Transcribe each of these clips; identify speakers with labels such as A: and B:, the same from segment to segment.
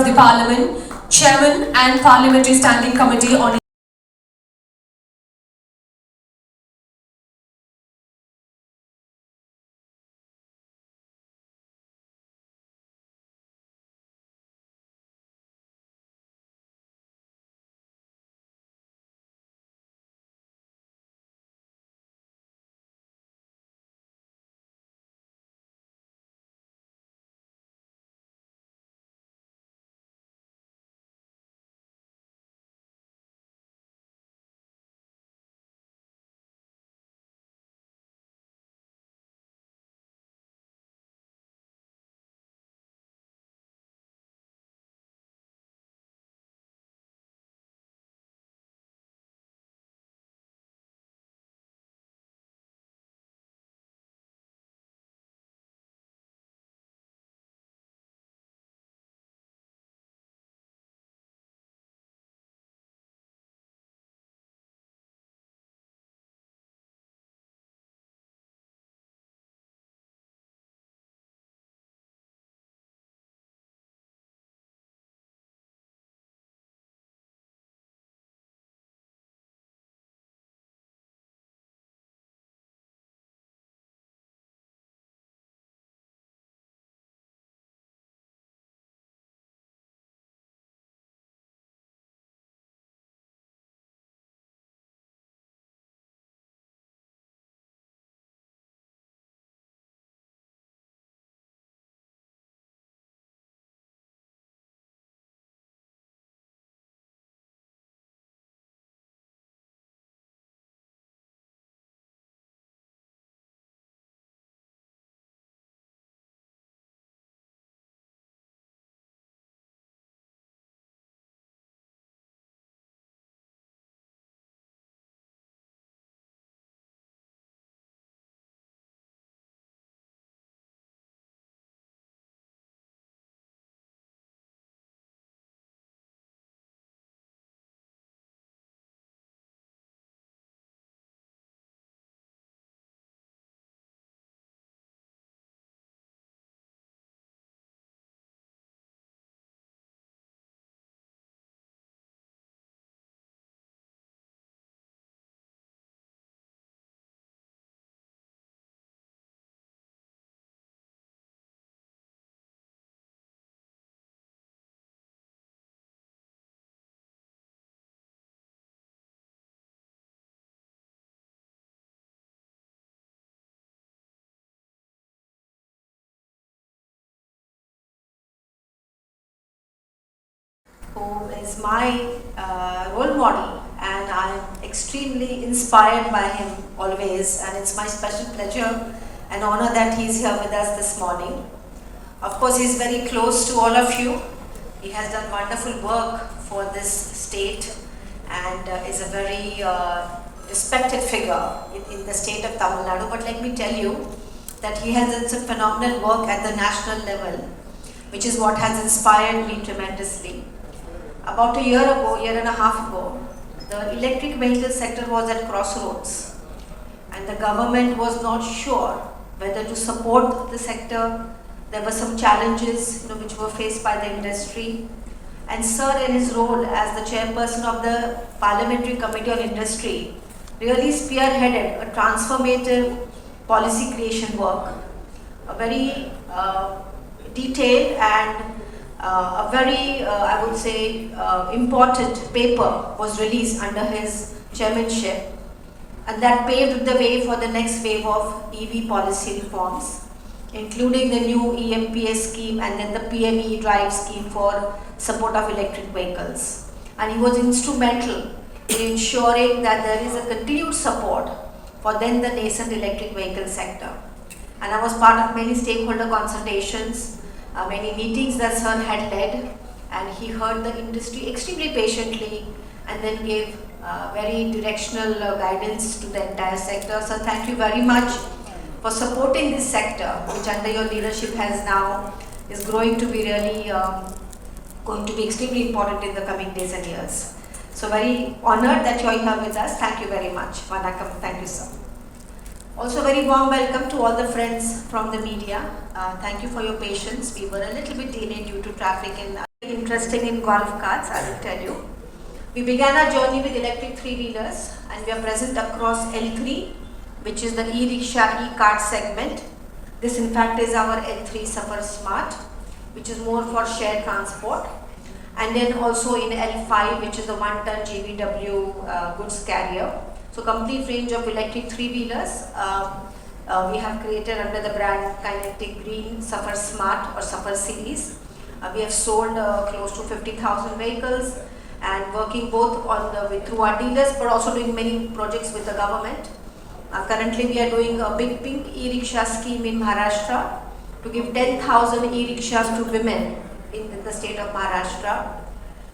A: the Parliament, Chairman and Parliamentary Standing Committee on
B: who is my role model, and I am extremely inspired by him always, and it's my special pleasure and honor that he's here with us this morning. Of course, he's very close to all of you. He has done wonderful work for this state and is a very respected figure in the state of Tamil Nadu. But let me tell you that he has done some phenomenal work at the national level, which is what has inspired me tremendously. About a year and a half ago, the electric vehicle sector was at crossroads, and the government was not sure whether to support the sector. There were some challenges which were faced by the industry, and Sir, in his role as the chairperson of the Parliamentary Committee on Industry, really spearheaded a transformative policy creation work. A very detailed and a very, I would say, important paper was released under his chairmanship, and that paved the way for the next wave of EV policy reforms, including the new EMPS scheme and then the PME drive scheme for support of electric vehicles. And he was instrumental in ensuring that there is a continued support for then the nascent electric vehicle sector. And I was part of many stakeholder consultations, many meetings that Sir had led, and he heard the industry extremely patiently and then gave very directional guidance to the entire sector. So thank you very much for supporting this sector, which under your leadership is growing to be really going to be extremely important in the coming days and years. So very honored that you are here with us. Thank you very much. Vanakkam. Thank you, sir. Also, very warm welcome to all the friends from the media. Thank you for your patience. We were a little bit delayed due to traffic in Interesting in golf carts, I will tell you. We began our journey with electric three-wheelers and we are present across L3, which is the e-rickshaw, e-cart segment. This in fact is our L3 Safar Smart, which is more for shared transport. And then also in L5, which is the 1-ton GVW goods carrier. So complete range of electric three-wheelers. We have created under the brand Kinetic Green Safar Smart or Safar series. We have sold close to 50,000 vehicles and working both on through our dealers, but also doing many projects with the government. Currently we are doing a big pink e-rickshaw scheme in Maharashtra to give 10,000 e-rickshaws to women in the state of Maharashtra.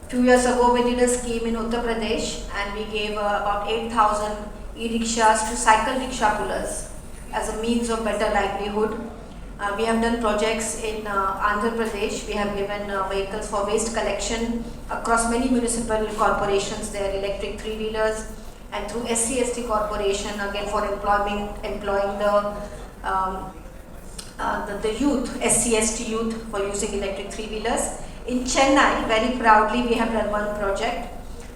B: Few years ago we did a scheme in Uttar Pradesh and we gave about 8,000 e-rickshaws to cycle rickshaw pullers as a means of better livelihood. We have done projects in Andhra Pradesh. We have given vehicles for waste collection across many municipal corporations. They are electric three-wheelers, and through SC/ST corporation again for employing the youth, SC/ST youth for using electric three-wheelers. In Chennai, very proudly, we have done one project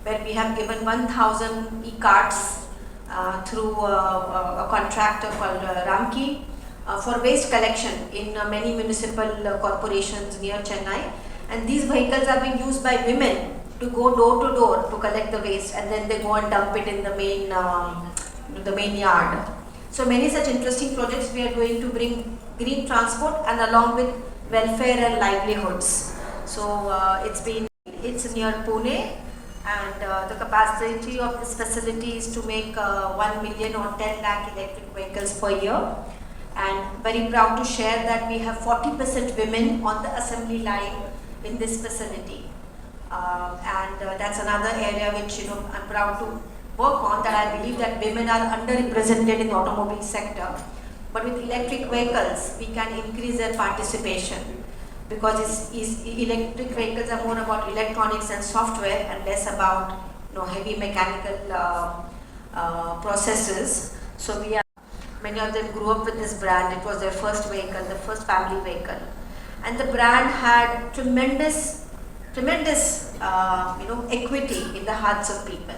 B: where we have given 1,000 e-carts through a contractor called Ramki. For waste collection in many municipal corporations near Chennai, and these vehicles are being used by women to go door to door to collect the waste, and then they go and dump it in the main yard. So many such interesting projects we are doing to bring green transport and along with welfare and livelihoods. So it's near Pune, and the capacity of this facility is to make 1 million or 10 lakh electric vehicles per year. And very proud to share that we have 40% women on the assembly line in this facility. That's another area which I'm proud to work on, that I believe that women are underrepresented in the automobile sector. But with electric vehicles, we can increase their participation because electric vehicles are more about electronics and software and less about heavy mechanical processes. So many of them grew up with this brand. It was their first vehicle, the first family vehicle. And the brand had tremendous equity in the hearts of people.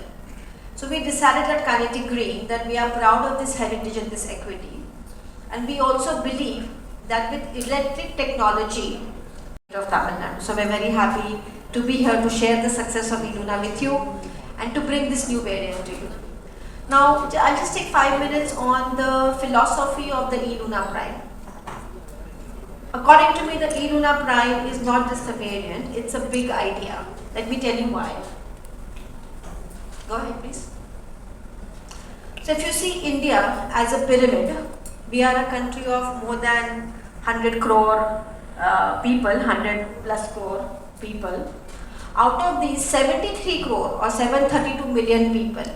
B: So we decided at Kinetic Green that we are proud of this heritage and this equity. And we also believe that with electric technology of Tamil Nadu. So we're very happy to be here to share the success of e-Luna with you and to bring this new variant to you. Now, I'll just take 5 minutes on the philosophy of the e-Luna Prime. According to me, the e-Luna Prime is not just a variant, it's a big idea. Let me tell you why. Go ahead, please. So if you see India as a pyramid, we are a country of more than 100 crore people, 100 plus crore people. Out of these, 73 crore or 732 million people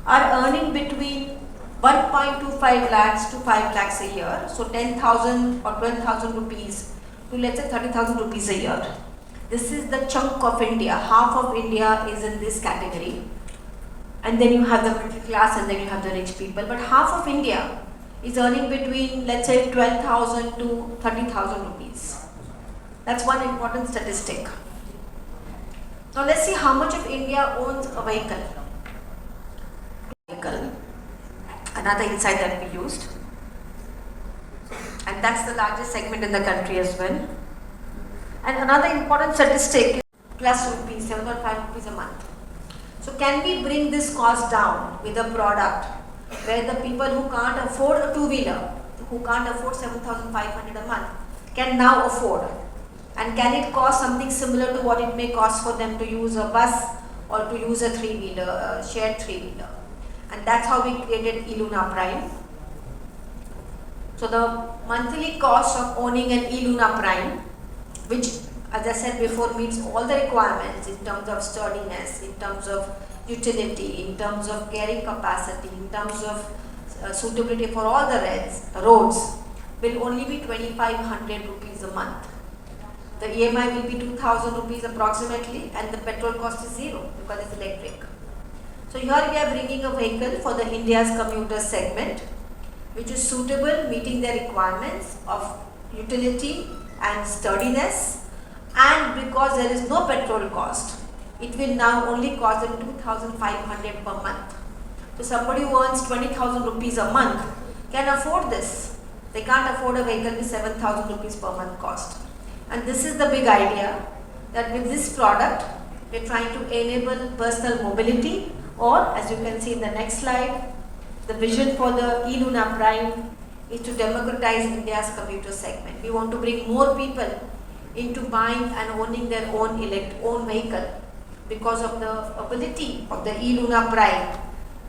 B: are earning between 1.25 lakhs to 5 lakhs a year. So 10,000 or 12,000 rupees to let's say 30,000 rupees a year. This is the chunk of India. Half of India is in this category. And then you have the middle class and then you have the rich people. But half of India is earning between let's say 12,000 to 30,000 rupees. That's one important statistic. Now let's see how much of India owns a vehicle. Another insight that we used, and that's the largest segment in the country as well. And another important statistic is plus rupees, 7 or 5 rupees a month. So can we bring this cost down with a product where the people who can't afford a two-wheeler, who can't afford 7,500 a month, can now afford? And can it cost something similar to what it may cost for them to use a bus or to use a three-wheeler, shared three-wheeler? And that's how we created e-Luna Prime. So the monthly cost of owning an e-Luna Prime, which as I said before meets all the requirements in terms of sturdiness, in terms of utility, in terms of carrying capacity, in terms of suitability for all the roads, will only be 2,500 rupees a month. The EMI will be 2,000 rupees approximately, and the petrol cost is zero because it's electric. So here we are bringing a vehicle for the India's commuter segment, which is suitable, meeting their requirements of utility and sturdiness, and because there is no petrol cost, it will now only cost them 2,500 per month. So somebody who earns 20,000 rupees a month can afford this. They can't afford a vehicle with 7,000 rupees per month cost. And this is the big idea, that with this product, we're trying to enable personal mobility, or as you can see in the next slide, the vision for the e-Luna Prime is to democratize India's commuter segment. We want to bring more people into buying and owning their own vehicle because of the ability of the e-Luna Prime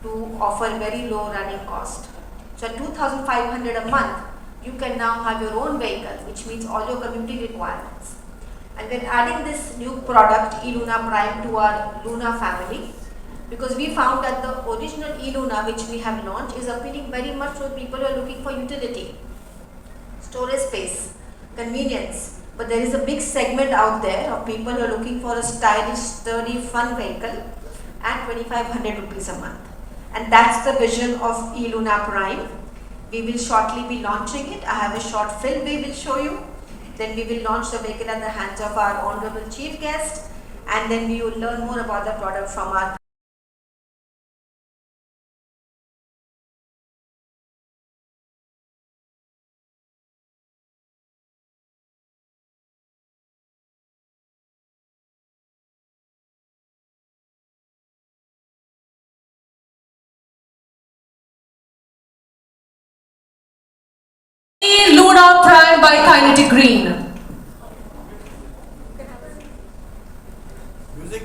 B: to offer very low running cost. So at 2,500 a month, you can now have your own vehicle, which meets all your commuting requirements. And then adding this new product, e-Luna Prime, to our Luna family, because we found that the original e-Luna which we have launched is appealing very much to people who are looking for utility, storage space, convenience. But there is a big segment out there of people who are looking for a stylish, sturdy, fun vehicle at 2,500 rupees a month. And that's the vision of e-Luna Prime. We will shortly be launching it. I have a short film we will show you. Then we will launch the vehicle at the hands of our honorable chief guest, and then we will learn more about the product from our
A: Luna Prime by Kinetic Green.
C: Music.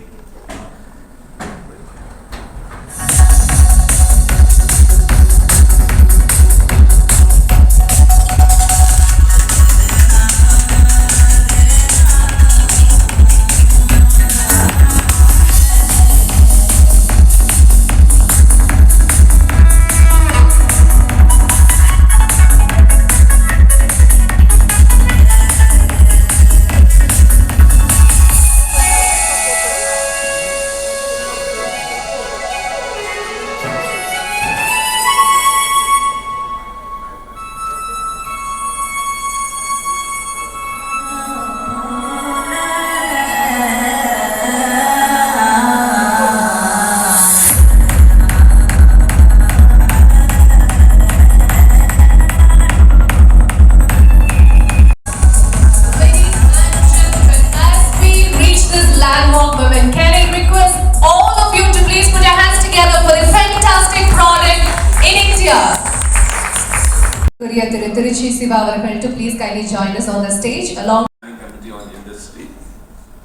A: To please kindly join us on the stage along
D: Committee on Industry,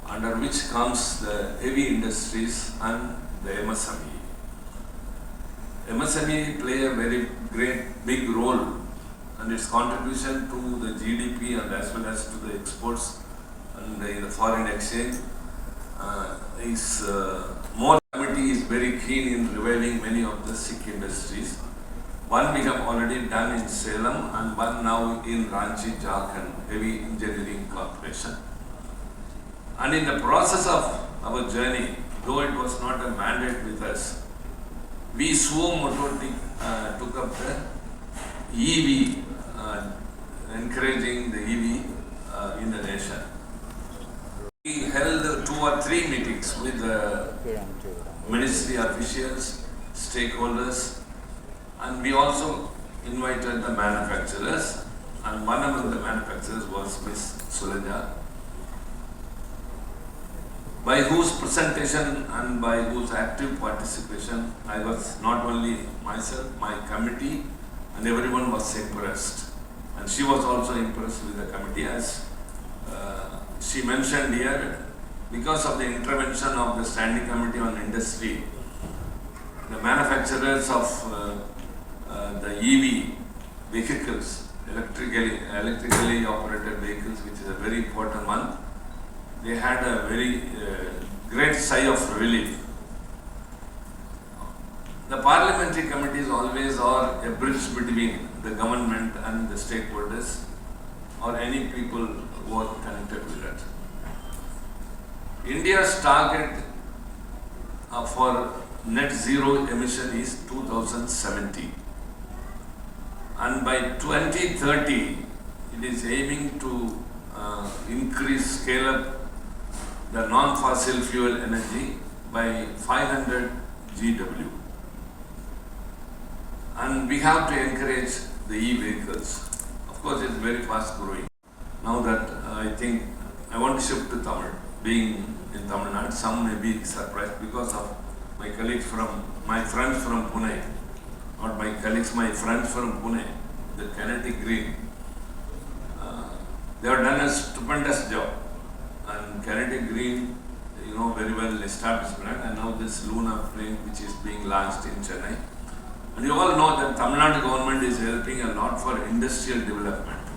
D: under which comes the heavy industries and the MSME. MSME play a very great big role, and its contribution to the GDP and as well as to the exports and the foreign exchange is more. Committee is very keen in reviving many of the sick industries. One we have already done in Salem and one now in Ranchi, Jharkhand, Heavy Engineering Corporation. And in the process of our journey, though it was not a mandate with us, we suo moto took up the EV, encouraging the EV in the nation. We held 2 or 3 meetings with the ministry officials, stakeholders, and we also invited the manufacturers, and one among the manufacturers was Ms. Suleja, by whose presentation and by whose active participation I was not only myself, my committee, and everyone was impressed. And she was also impressed with the committee, as she mentioned here, because of the intervention of the Standing Committee on Industry, the manufacturers of the EV vehicles, electrically operated vehicles, which is a very important one, they had a very great sigh of relief. The parliamentary committees always are a bridge between the government and the stakeholders or any people who are connected with that. India's target for net zero emission is 2070. And by 2030, it is aiming to scale up the non-fossil fuel energy by 500 GW. And we have to encourage the e-vehicles. Of course, it's very fast growing. Now that I think I want to shift to Tamil, being in Tamil Nadu, some may be surprised because of my colleagues from, my friends from Pune, not my colleagues, my friends from Pune, the Kinetic Green. They have done a stupendous job. And Kinetic Green, you know, very well established brand, and now this Luna plane which is being launched in Chennai. And you all know that Tamil Nadu government is helping a lot for industrial development.